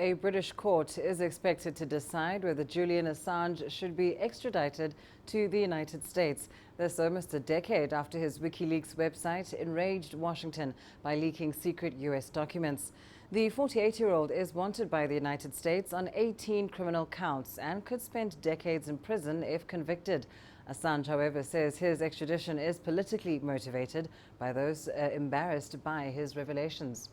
a British court is expected to decide whether Julian Assange should be extradited to the United States. This almost a decade after his WikiLeaks website enraged Washington by leaking secret U.S. documents. The 48-year-old is wanted by the United States on 18 criminal counts and could spend decades in prison if convicted. Assange, however, says his extradition is politically motivated by those embarrassed by his revelations.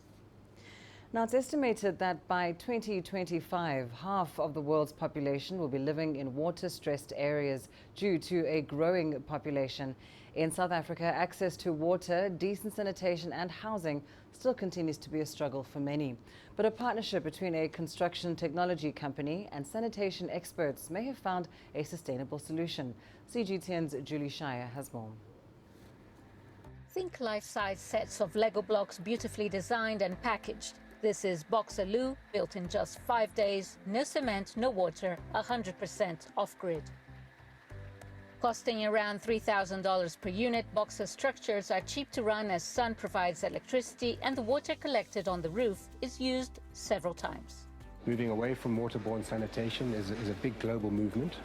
Now, it's estimated that by 2025, half of the world's population will be living in water-stressed areas due to a growing population. In South Africa, access to water, decent sanitation and housing still continues to be a struggle for many. But a partnership between a construction technology company and sanitation experts may have found a sustainable solution. CGTN's Scheier has more. Think life-size sets of Lego blocks beautifully designed and packaged. This is Boxaloo, built in just 5 days, no cement, no water, 100% off-grid. Costing around $3,000 per unit, Boxer structures are cheap to run as sun provides electricity and the water collected on the roof is used several times. Moving away from waterborne sanitation is a big global movement,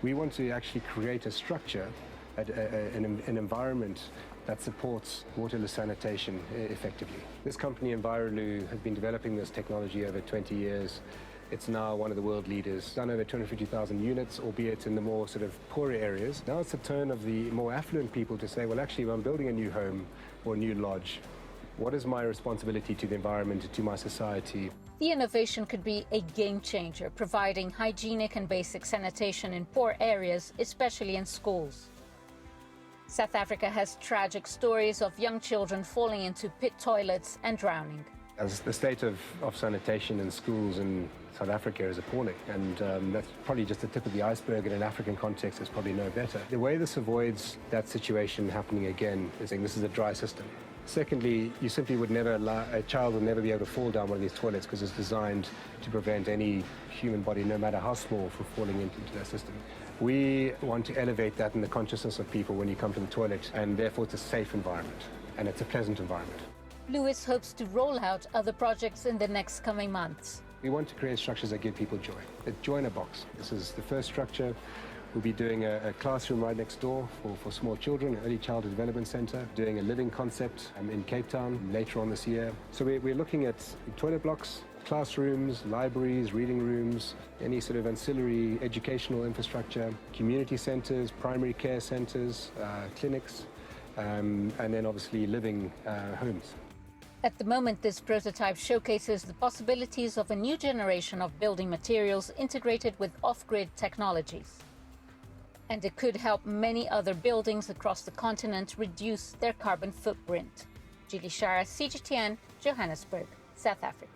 we want to actually create a structure, an environment that supports waterless sanitation effectively. This company, Enviroloo, has been developing this technology over 20 years. It's now one of the world leaders, done over 250,000 units, albeit in the more sort of poorer areas. Now it's the turn of the more affluent people to say, well, actually, when I'm building a new home or a new lodge, what is my responsibility to the environment and to my society? The innovation could be a game changer, providing hygienic and basic sanitation in poor areas, especially in schools. South Africa has tragic stories of young children falling into pit toilets and drowning. As the state of sanitation in schools in South Africa is appalling, and that's probably just the tip of the iceberg. In an African context, it's probably no better. The way this avoids that situation happening again is saying this is a dry system. Secondly, you simply would never allow, a child would never be able to fall down one of these toilets because it's designed to prevent any human body, no matter how small, from falling into that system. We want to elevate that in the consciousness of people when you come to the toilet, and therefore it's a safe environment, and it's a pleasant environment. Lewis hopes to roll out other projects in the next coming months. We want to create structures that give people joy. A joy in a box. This is the first structure. We'll be doing a classroom right next door for small children, an early childhood development center, doing a living concept in Cape Town later on this year. So we're looking at toilet blocks, classrooms, libraries, reading rooms, any sort of ancillary educational infrastructure, community centers, primary care centers, clinics, and then obviously living homes. At the moment, this prototype showcases the possibilities of a new generation of building materials integrated with off-grid technologies. And it could help many other buildings across the continent reduce their carbon footprint. Scheier, CGTN, Johannesburg, South Africa.